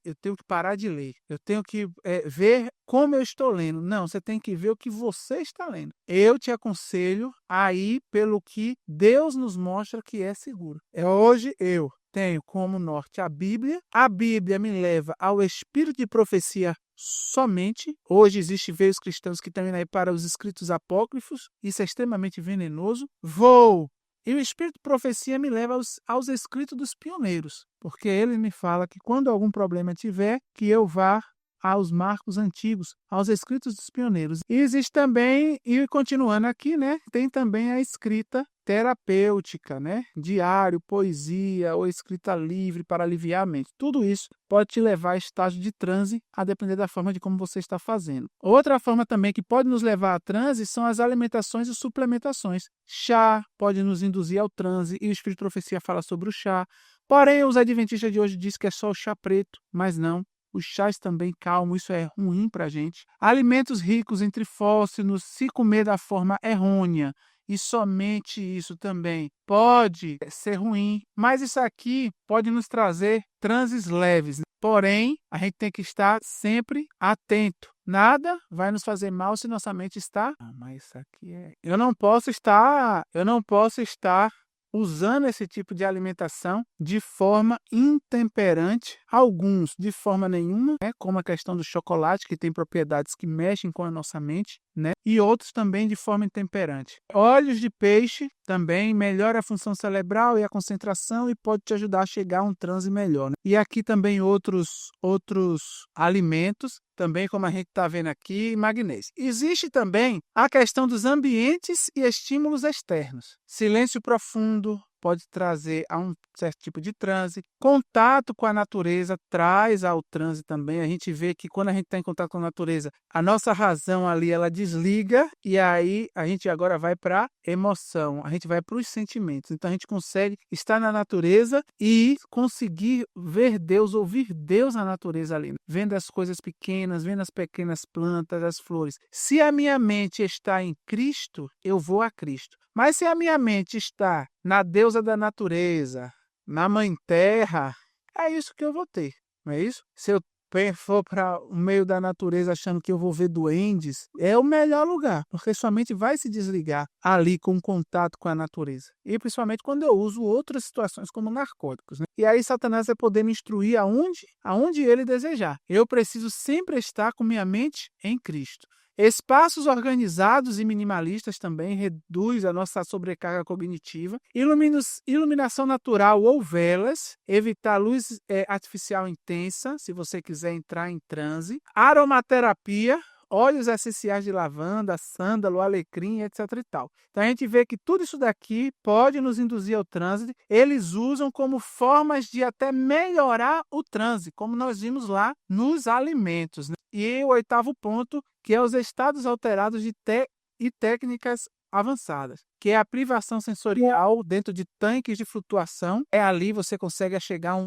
Speaker 1: eu tenho que parar de ler, eu tenho que ver como eu estou lendo. Não, você tem que ver o que você está lendo. Eu te aconselho a ir pelo que Deus nos mostra que é seguro. Hoje eu tenho como norte a Bíblia me leva ao Espírito de Profecia somente. Hoje existem veios cristãos que também aí para os escritos apócrifos, isso é extremamente venenoso. E o Espírito de Profecia me leva aos escritos dos pioneiros, porque ele me fala que quando algum problema tiver, que eu vá aos marcos antigos, aos escritos dos pioneiros. E existe também, e continuando aqui, né, tem também a escrita terapêutica, né, diário, poesia ou escrita livre para aliviar a mente. Tudo isso pode te levar a estágio de transe, a depender da forma de como você está fazendo. Outra forma também que pode nos levar a transe são as alimentações e suplementações. Chá pode nos induzir ao transe, e o Espírito de Profecia fala sobre o chá. Porém, os adventistas de hoje dizem que é só o chá preto, mas não. Os chás também calmam, isso é ruim para a gente. Alimentos ricos em trifósfanos, se comer da forma errônea, e somente isso também pode ser ruim. Mas isso aqui pode nos trazer transes leves. Porém, a gente tem que estar sempre atento. Nada vai nos fazer mal se nossa mente está. Mas isso aqui é. Eu não posso estar usando esse tipo de alimentação de forma intemperante, alguns de forma nenhuma, né, como a questão do chocolate, que tem propriedades que mexem com a nossa mente, né, e outros também de forma intemperante. Óleos de peixe também melhora a função cerebral e a concentração e pode te ajudar a chegar a um transe melhor, né? E aqui também outros alimentos, também como a gente está vendo aqui, magnésio. Existe também a questão dos ambientes e estímulos externos. Silêncio profundo pode trazer a um certo tipo de transe. Contato com a natureza traz ao transe também. A gente vê que quando a gente está em contato com a natureza, a nossa razão ali, ela desliga e aí a gente agora vai para a emoção, a gente vai para os sentimentos. Então a gente consegue estar na natureza e conseguir ver Deus, ouvir Deus na natureza ali, né? Vendo as coisas pequenas, vendo as pequenas plantas, as flores. Se a minha mente está em Cristo, eu vou a Cristo. Mas se a minha mente está na deusa da natureza, na mãe terra, é isso que eu vou ter, não é isso? Se eu for para o meio da natureza achando que eu vou ver duendes, é o melhor lugar, porque sua mente vai se desligar ali com contato com a natureza. E principalmente quando eu uso outras situações como narcóticos, né? E aí Satanás vai poder me instruir aonde ele desejar. Eu preciso sempre estar com minha mente em Cristo. Espaços organizados e minimalistas também reduz a nossa sobrecarga cognitiva. Iluminação natural ou velas, evitar luz artificial intensa, se você quiser entrar em transe. Aromaterapia, óleos essenciais de lavanda, sândalo, alecrim, etc. e tal. Então a gente vê que tudo isso daqui pode nos induzir ao transe. Eles usam como formas de até melhorar o transe, como nós vimos lá nos alimentos, né? E o 8º ponto, que é os estados alterados de e técnicas avançadas, que é a privação sensorial dentro de tanques de flutuação. É ali você consegue chegar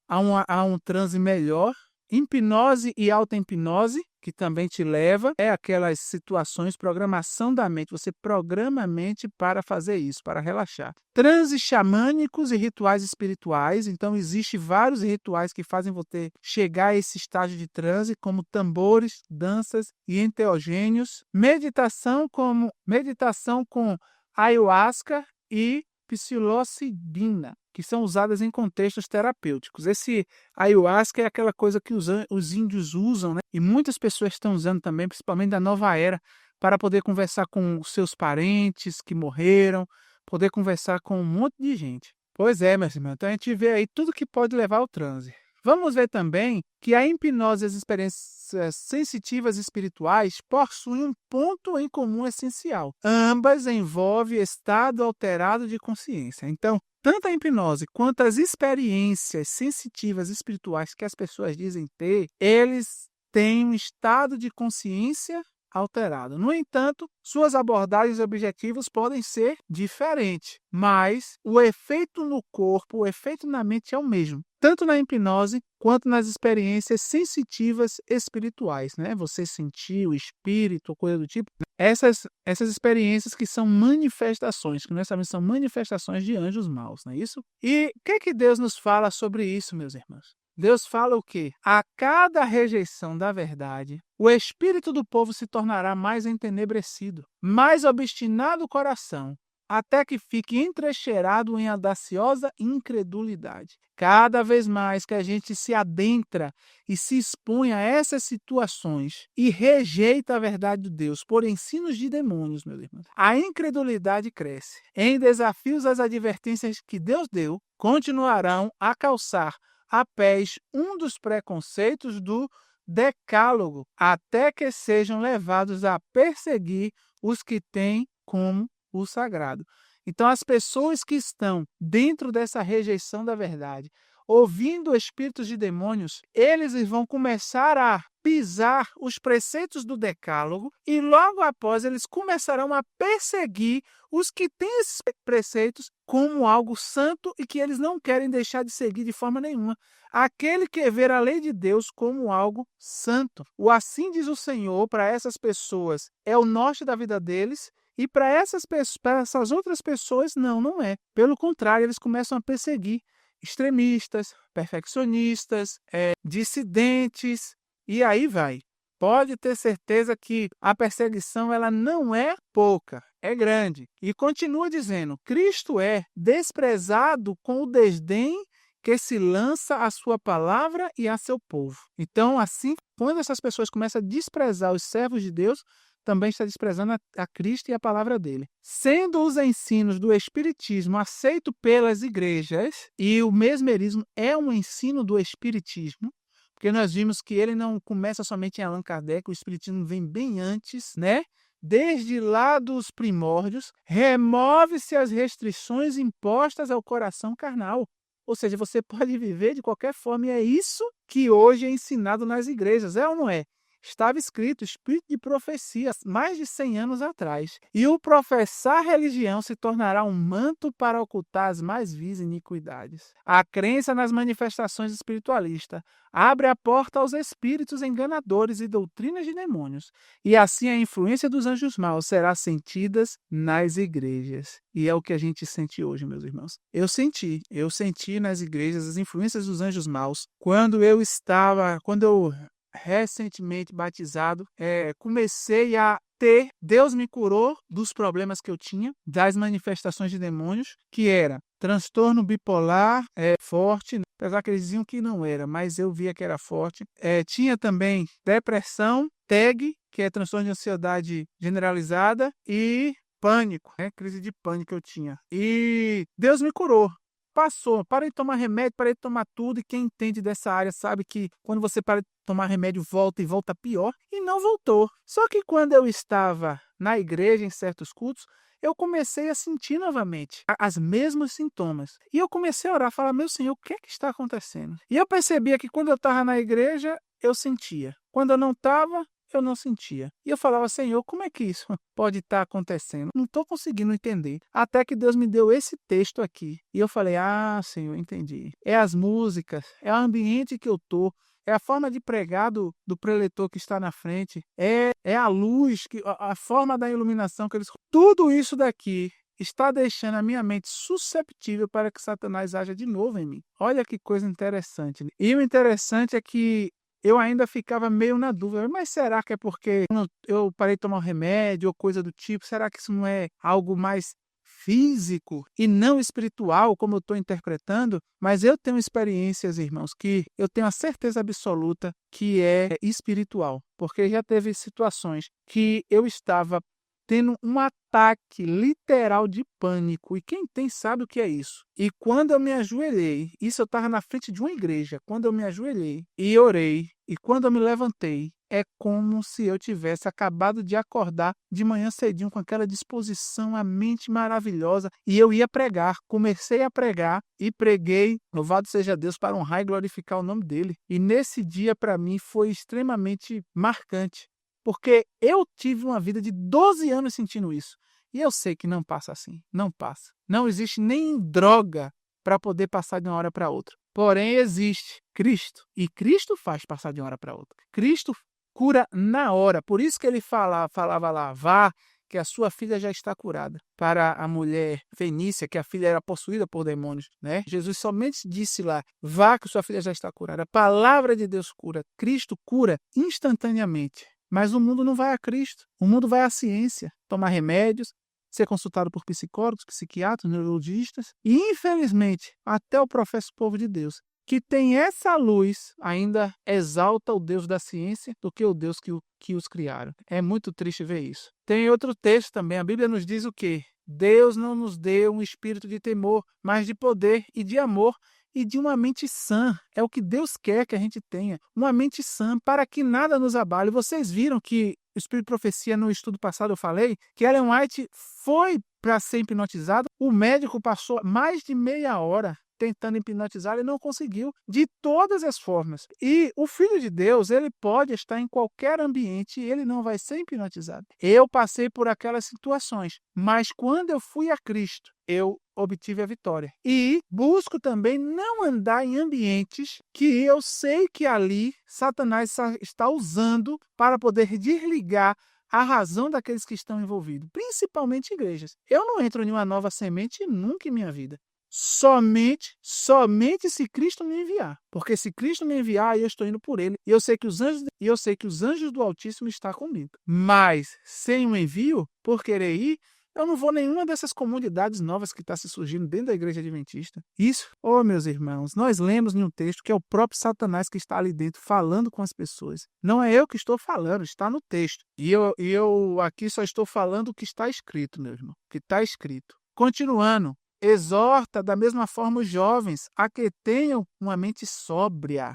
Speaker 1: a um transe melhor. Hipnose e auto-hipnose, que também te leva, aquelas situações, programação da mente. Você programa a mente para fazer isso, para relaxar. Transes xamânicos e rituais espirituais. Então, existem vários rituais que fazem você chegar a esse estágio de transe, como tambores, danças e enteogênios. Meditação com ayahuasca e psilocibina, que são usadas em contextos terapêuticos. Esse ayahuasca é aquela coisa que os índios usam, né? E muitas pessoas estão usando também, principalmente da nova era, para poder conversar com seus parentes que morreram, poder conversar com um monte de gente. Pois é, meus irmãos, então a gente vê aí tudo que pode levar ao transe. Vamos ver também que a hipnose e as experiências sensitivas espirituais possuem um ponto em comum essencial. Ambas envolvem estado alterado de consciência. Então, tanto a hipnose quanto as experiências sensitivas espirituais que as pessoas dizem ter, eles têm um estado de consciência alterado. No entanto, suas abordagens e objetivos podem ser diferentes, mas o efeito no corpo, o efeito na mente é o mesmo, tanto na hipnose quanto nas experiências sensitivas espirituais, né? Você sentir o espírito, coisa do tipo. Essas experiências que são manifestações, que nós sabemos são manifestações de anjos maus, não é isso? E o que Deus nos fala sobre isso, meus irmãos? Deus fala o quê? A cada rejeição da verdade, o espírito do povo se tornará mais entenebrecido, mais obstinado o coração, até que fique entrecheirado em audaciosa incredulidade. Cada vez mais que a gente se adentra e se expõe a essas situações e rejeita a verdade de Deus por ensinos de demônios, meus irmãos, a incredulidade cresce. Em desafios às advertências que Deus deu, continuarão a calçar a pés um dos preconceitos do decálogo, até que sejam levados a perseguir os que têm como o sagrado. Então, as pessoas que estão dentro dessa rejeição da verdade, ouvindo espíritos de demônios, eles vão começar a pisar os preceitos do decálogo e logo após eles começarão a perseguir os que têm esses preceitos como algo santo e que eles não querem deixar de seguir de forma nenhuma. Aquele que vê a lei de Deus como algo santo. O assim diz o Senhor para essas pessoas é o norte da vida deles. E para essas outras pessoas, não é. Pelo contrário, eles começam a perseguir. extremistas, perfeccionistas, dissidentes, e aí vai. Pode ter certeza que a perseguição ela não é pouca, é grande. E continua dizendo, Cristo é desprezado com o desdém que se lança à sua palavra e a seu povo. Então, assim, quando essas pessoas começam a desprezar os servos de Deus, também está desprezando a Cristo e a palavra dele. Sendo os ensinos do Espiritismo aceito pelas igrejas, e o mesmerismo é um ensino do Espiritismo, porque nós vimos que ele não começa somente em Allan Kardec, o Espiritismo vem bem antes, né? Desde lá dos primórdios, remove-se as restrições impostas ao coração carnal. Ou seja, você pode viver de qualquer forma, e é isso que hoje é ensinado nas igrejas, é ou não é? Estava escrito, espírito de profecia, mais de 100 anos atrás. E o professar religião se tornará um manto para ocultar as mais vis iniquidades. A crença nas manifestações espiritualistas abre a porta aos espíritos enganadores e doutrinas de demônios. E assim a influência dos anjos maus será sentida nas igrejas. E é o que a gente sente hoje, meus irmãos. Eu senti nas igrejas as influências dos anjos maus. Quando eu recentemente batizado, comecei a ter, Deus me curou dos problemas que eu tinha, das manifestações de demônios, que era transtorno bipolar forte, né? Apesar que eles diziam que não era, mas eu via que era forte. Tinha também depressão, TAG, que é transtorno de ansiedade generalizada, e pânico, crise de pânico eu tinha. E Deus me curou. Passou, parei de tomar remédio, parei de tomar tudo, e quem entende dessa área sabe que quando você para de tomar remédio, volta e volta pior, e não voltou. Só que quando eu estava na igreja, em certos cultos, eu comecei a sentir novamente os mesmos sintomas. E eu comecei a orar, falar, meu Senhor, o que é que está acontecendo? E eu percebia que quando eu estava na igreja, eu sentia. Quando eu não estava, eu não sentia. E eu falava, Senhor, como é que isso pode estar acontecendo? Não estou conseguindo entender. Até que Deus me deu esse texto aqui. E eu falei, Senhor, entendi. É as músicas, é o ambiente que eu estou, é a forma de pregar do preletor que está na frente, é a luz, a forma da iluminação que eles... Tudo isso daqui está deixando a minha mente susceptível para que Satanás haja de novo em mim. Olha que coisa interessante. E o interessante é que eu ainda ficava meio na dúvida, mas será que é porque eu parei de tomar um remédio ou coisa do tipo? Será que isso não é algo mais físico e não espiritual, como eu estou interpretando? Mas eu tenho experiências, irmãos, que eu tenho a certeza absoluta que é espiritual, porque já teve situações que eu estava tendo um ataque literal de pânico. E quem tem sabe o que é isso. E quando eu me ajoelhei, isso eu estava na frente de uma igreja, quando eu me ajoelhei e orei, e quando eu me levantei, é como se eu tivesse acabado de acordar de manhã cedinho com aquela disposição, a mente maravilhosa, e eu ia pregar. Comecei a pregar e preguei, louvado seja Deus, para honrar e glorificar o nome dele. E nesse dia, para mim, foi extremamente marcante, porque eu tive uma vida de 12 anos sentindo isso. E eu sei que não passa assim, não passa. Não existe nem droga para poder passar de uma hora para outra. Porém, existe Cristo. E Cristo faz passar de uma hora para outra. Cristo cura na hora. Por isso que ele falava lá, vá, que a sua filha já está curada. Para a mulher fenícia, que a filha era possuída por demônios, né? Jesus somente disse lá, vá, que sua filha já está curada. A palavra de Deus cura. Cristo cura instantaneamente. Mas o mundo não vai a Cristo. O mundo vai à ciência, tomar remédios, ser consultado por psicólogos, psiquiatras, neurologistas. E, infelizmente, até o professo povo de Deus, que tem essa luz, ainda exalta o Deus da ciência do que o Deus que os criaram. É muito triste ver isso. Tem outro texto também, a Bíblia nos diz o quê? Deus não nos deu um espírito de temor, mas de poder e de amor e de uma mente sã. É o que Deus quer que a gente tenha, uma mente sã, para que nada nos abale. Vocês viram que o Espírito de Profecia, no estudo passado eu falei, que Ellen White foi para ser hipnotizado, o médico passou mais de meia hora tentando hipnotizar e não conseguiu, de todas as formas. E o Filho de Deus, ele pode estar em qualquer ambiente e ele não vai ser hipnotizado. Eu passei por aquelas situações, mas quando eu fui a Cristo, eu obtive a vitória. E busco também não andar em ambientes que eu sei que ali Satanás está usando para poder desligar a razão daqueles que estão envolvidos, principalmente igrejas. Eu não entro em uma nova semente nunca em minha vida. Somente se Cristo me enviar. Porque se Cristo me enviar, eu estou indo por ele. E eu sei que os anjos do Altíssimo estão comigo. Mas sem o envio, por querer ir, eu não vou nenhuma dessas comunidades novas que está se surgindo dentro da igreja adventista. Isso, meus irmãos, nós lemos em um texto que é o próprio Satanás que está ali dentro falando com as pessoas. Não é eu que estou falando, está no texto. E eu aqui só estou falando o que está escrito, meu irmão. O que está escrito. Continuando. Exorta da mesma forma os jovens a que tenham uma mente sóbria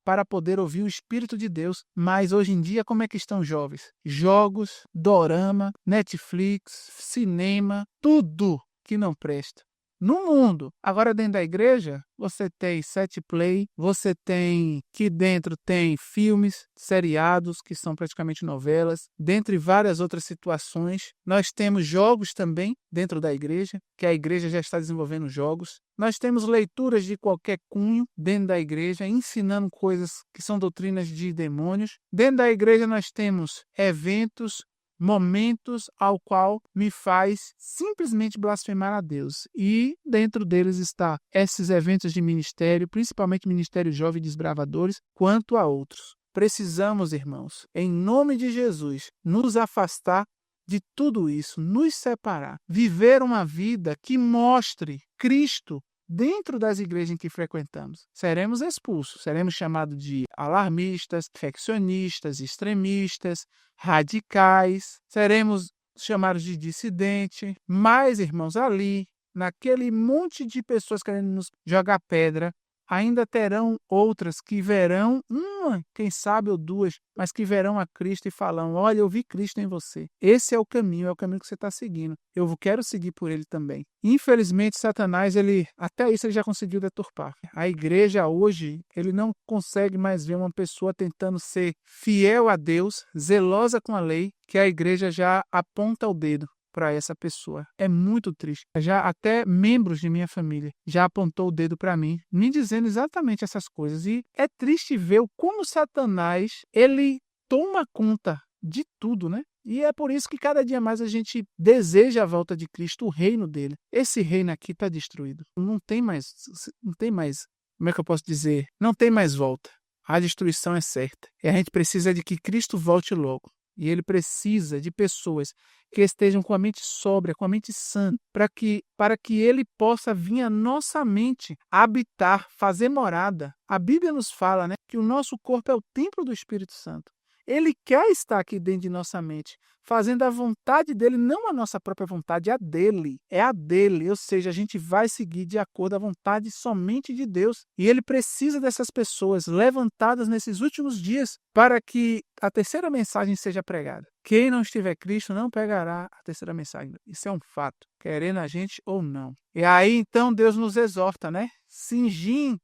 Speaker 1: para poder ouvir o Espírito de Deus. Mas hoje em dia, como é que estão os jovens? Jogos, dorama, Netflix, cinema, tudo que não presta. No mundo. Agora, dentro da igreja, você tem set play, você tem que dentro tem filmes, seriados, que são praticamente novelas, dentre várias outras situações. Nós temos jogos também dentro da igreja, que a igreja já está desenvolvendo jogos. Nós temos leituras de qualquer cunho dentro da igreja, ensinando coisas que são doutrinas de demônios. Dentro da igreja nós temos eventos, momentos ao qual me faz simplesmente blasfemar a Deus. E dentro deles está esses eventos de ministério, principalmente Ministério Jovem Desbravadores, quanto a outros. Precisamos, irmãos, em nome de Jesus, nos afastar de tudo isso, nos separar, viver uma vida que mostre Cristo dentro das igrejas em que frequentamos. Seremos expulsos, seremos chamados de alarmistas, infeccionistas, extremistas, radicais, seremos chamados de dissidente, mas, irmãos, ali, naquele monte de pessoas querendo nos jogar pedra, ainda terão outras que verão, uma, quem sabe, ou duas, mas que verão a Cristo e falam: olha, eu vi Cristo em você. Esse é o caminho que você está seguindo. Eu quero seguir por ele também. Infelizmente, Satanás, até isso ele já conseguiu deturpar. A igreja hoje, ele não consegue mais ver uma pessoa tentando ser fiel a Deus, zelosa com a lei, que a igreja já aponta o dedo para essa pessoa. É muito triste. Já até membros de minha família já apontou o dedo para mim, me dizendo exatamente essas coisas. E é triste ver como Satanás, ele toma conta de tudo, né? E é por isso que cada dia mais a gente deseja a volta de Cristo, o reino dele. Esse reino aqui está destruído. Não tem mais, como é que eu posso dizer? Não tem mais volta. A destruição é certa. E a gente precisa de que Cristo volte logo. E ele precisa de pessoas que estejam com a mente sóbria, com a mente sã, para que ele possa vir à nossa mente, habitar, fazer morada. A Bíblia nos fala, né, que o nosso corpo é o templo do Espírito Santo. Ele quer estar aqui dentro de nossa mente, fazendo a vontade dele, não a nossa própria vontade, a dele. É a dele, ou seja, a gente vai seguir de acordo à vontade somente de Deus. E ele precisa dessas pessoas levantadas nesses últimos dias para que a terceira mensagem seja pregada. Quem não estiver Cristo não pegará a terceira mensagem. Isso é um fato, querendo a gente ou não. E aí, então, Deus nos exorta, né? Cingindo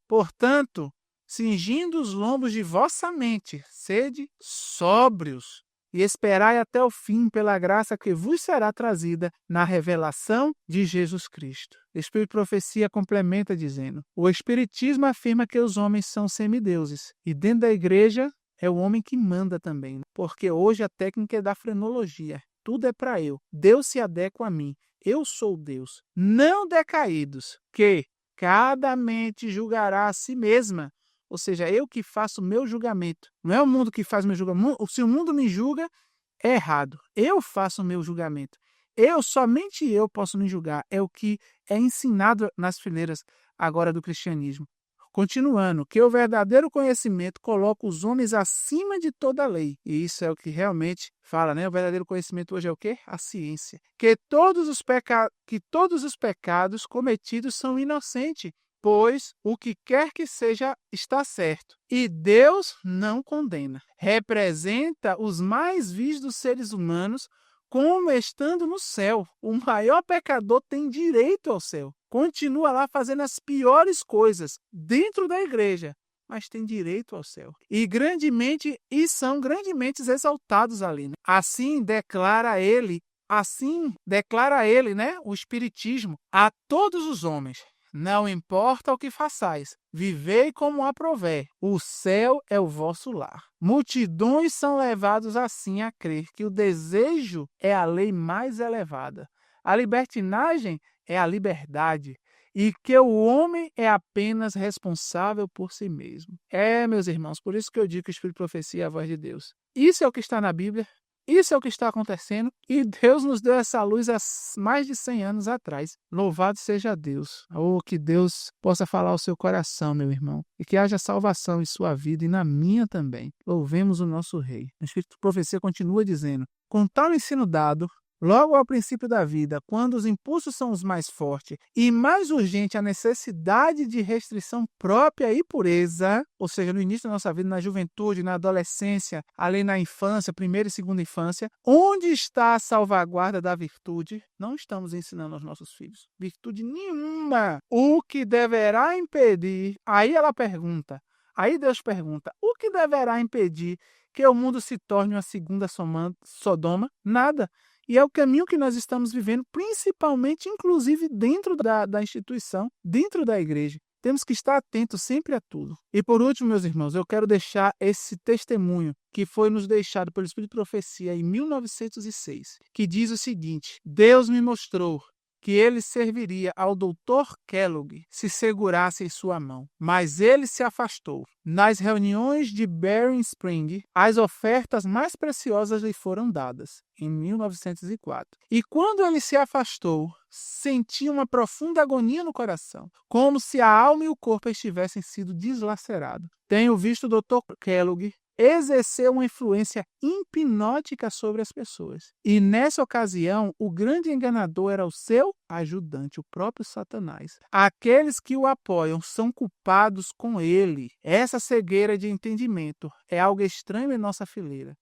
Speaker 1: os lombos de vossa mente, sede sóbrios e esperai até o fim pela graça que vos será trazida na revelação de Jesus Cristo. O Espírito de Profecia complementa dizendo: o Espiritismo afirma que os homens são semideuses e dentro da igreja é o homem que manda também, porque hoje a técnica é da frenologia. Tudo é para eu. Deus se adequa a mim. Eu sou Deus. Não decaídos, que cada mente julgará a si mesma. Ou seja, eu que faço o meu julgamento. Não é o mundo que faz o meu julgamento. Se o mundo me julga, é errado. Eu faço o meu julgamento. Somente eu posso me julgar. É o que é ensinado nas fileiras agora do cristianismo. Continuando, que o verdadeiro conhecimento coloca os homens acima de toda a lei. E isso é o que realmente fala, né? O verdadeiro conhecimento hoje é o quê? A ciência. Que todos os pecados cometidos são inocentes, pois o que quer que seja está certo. E Deus não condena. Representa os mais vis dos seres humanos como estando no céu. O maior pecador tem direito ao céu. Continua lá fazendo as piores coisas dentro da igreja, mas tem direito ao céu. E são grandemente exaltados ali, né? Assim declara ele, né, o Espiritismo a todos os homens. Não importa o que façais, vivei como aprouver. O céu é o vosso lar. Multidões são levados assim a crer que o desejo é a lei mais elevada. A libertinagem é a liberdade. e que o homem é apenas responsável por si mesmo. Meus irmãos, por isso que eu digo que o Espírito de Profecia é a voz de Deus. Isso é o que está na Bíblia, isso é o que está acontecendo, e Deus nos deu essa luz há mais de 100 anos atrás. Louvado seja Deus. Que Deus possa falar ao seu coração, meu irmão, e que haja salvação em sua vida e na minha também. Louvemos o nosso Rei. O Espírito de Profecia continua dizendo: com tal ensino dado, logo ao princípio da vida, quando os impulsos são os mais fortes e mais urgente a necessidade de restrição própria e pureza, ou seja, no início da nossa vida, na juventude, na adolescência, ali na infância, primeira e segunda infância, onde está a salvaguarda da virtude? Não estamos ensinando aos nossos filhos virtude nenhuma. O que deverá impedir? Aí Deus pergunta, o que deverá impedir que o mundo se torne uma segunda Sodoma? Nada. E é o caminho que nós estamos vivendo, principalmente, inclusive, dentro da instituição, dentro da igreja. Temos que estar atentos sempre a tudo. E por último, meus irmãos, eu quero deixar esse testemunho que foi nos deixado pelo Espírito de Profecia em 1906, que diz o seguinte: Deus me mostrou que ele serviria ao Dr. Kellogg se segurasse em sua mão. Mas ele se afastou. Nas reuniões de Berry Spring, as ofertas mais preciosas lhe foram dadas, em 1904. E quando ele se afastou, senti uma profunda agonia no coração, como se a alma e o corpo estivessem sido deslacerados. Tenho visto o Dr. Kellogg exerceu uma influência hipnótica sobre as pessoas. E nessa ocasião, o grande enganador era o seu ajudante, o próprio Satanás. Aqueles que o apoiam são culpados com ele. Essa cegueira de entendimento é algo estranho em nossas fileiras.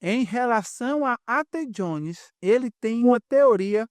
Speaker 1: Em relação a A.T. Jones, ele tem uma teoria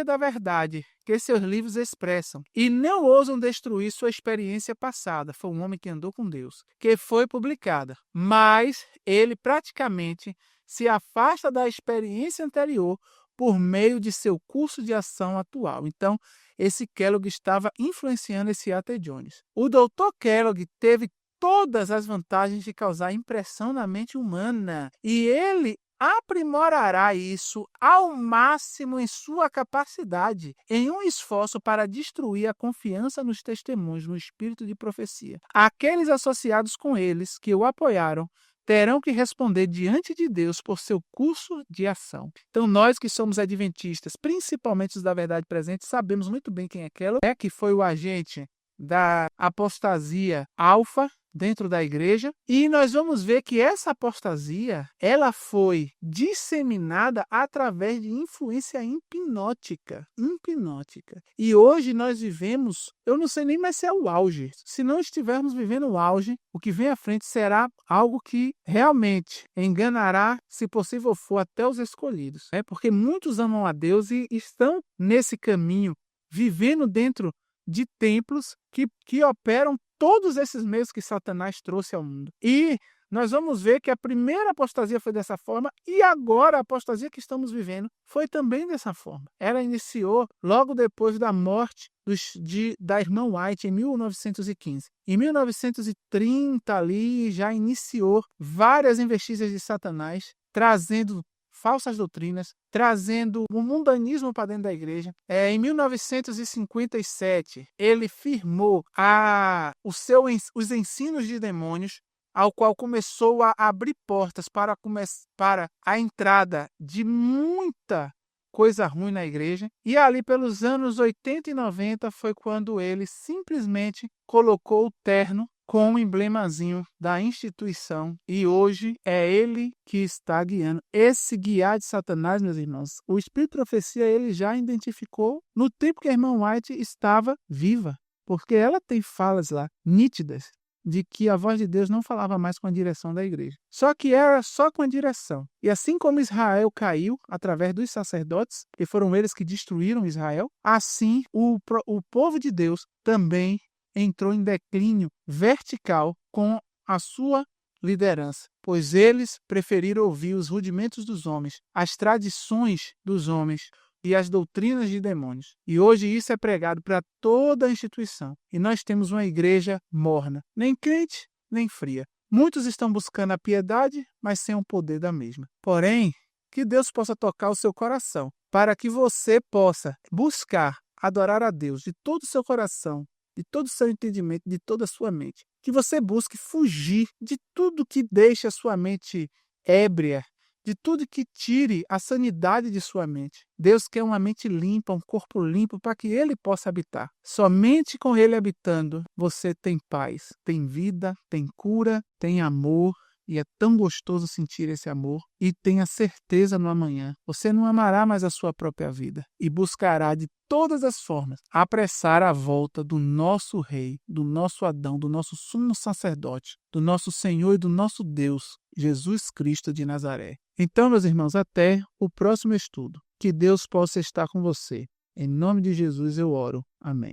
Speaker 1: da verdade que seus livros expressam e não ousam destruir sua experiência passada. Foi um homem que andou com Deus, que foi publicada, mas ele praticamente se afasta da experiência anterior por meio de seu curso de ação atual. Então, esse Kellogg estava influenciando esse A.T. Jones. O Dr. Kellogg teve todas as vantagens de causar impressão na mente humana, e ele aprimorará isso ao máximo em sua capacidade, em um esforço para destruir a confiança nos testemunhos no espírito de profecia. Aqueles associados com eles que o apoiaram terão que responder diante de Deus por seu curso de ação. Então, nós que somos adventistas, principalmente os da verdade presente, sabemos muito bem quem é Kellogg, que foi o agente da apostasia alfa dentro da igreja, e nós vamos ver que essa apostasia ela foi disseminada através de influência hipnótica. E hoje nós vivemos, eu não sei nem mais se é o auge. Se não estivermos vivendo o auge, o que vem à frente será algo que realmente enganará, se possível for, até os escolhidos. Porque muitos amam a Deus e estão nesse caminho, vivendo dentro de templos que operam todos esses meios que Satanás trouxe ao mundo. E nós vamos ver que a primeira apostasia foi dessa forma e agora a apostasia que estamos vivendo foi também dessa forma. Ela iniciou logo depois da morte da irmã White em 1915. Em 1930 ali já iniciou várias investidas de Satanás, trazendo falsas doutrinas, trazendo o mundanismo para dentro da igreja. Em 1957, ele firmou os ensinos de demônios, ao qual começou a abrir portas para a entrada de muita coisa ruim na igreja. E ali pelos anos 80 e 90 foi quando ele simplesmente colocou o terno com o emblemazinho da instituição, e hoje é ele que está guiando. Esse guiar de Satanás, meus irmãos, o Espírito de Profecia ele já identificou no tempo que a irmã White estava viva, porque ela tem falas lá nítidas de que a voz de Deus não falava mais com a direção da igreja. Só que era só com a direção. E assim como Israel caiu através dos sacerdotes, que foram eles que destruíram Israel, assim o povo de Deus também entrou em declínio vertical com a sua liderança, pois eles preferiram ouvir os rudimentos dos homens, as tradições dos homens e as doutrinas de demônios. E hoje isso é pregado para toda a instituição. E nós temos uma igreja morna, nem quente, nem fria. Muitos estão buscando a piedade, mas sem o poder da mesma. Porém, que Deus possa tocar o seu coração, para que você possa buscar adorar a Deus de todo o seu coração, de todo o seu entendimento, de toda a sua mente. Que você busque fugir de tudo que deixe a sua mente ébria, de tudo que tire a sanidade de sua mente. Deus quer uma mente limpa, um corpo limpo, para que Ele possa habitar. Somente com Ele habitando, você tem paz, tem vida, tem cura, tem amor. E é tão gostoso sentir esse amor. E tenha certeza no amanhã. Você não amará mais a sua própria vida. E buscará de todas as formas apressar a volta do nosso Rei, do nosso Adão, do nosso sumo sacerdote, do nosso Senhor e do nosso Deus, Jesus Cristo de Nazaré. Então, meus irmãos, até o próximo estudo. Que Deus possa estar com você. Em nome de Jesus eu oro. Amém.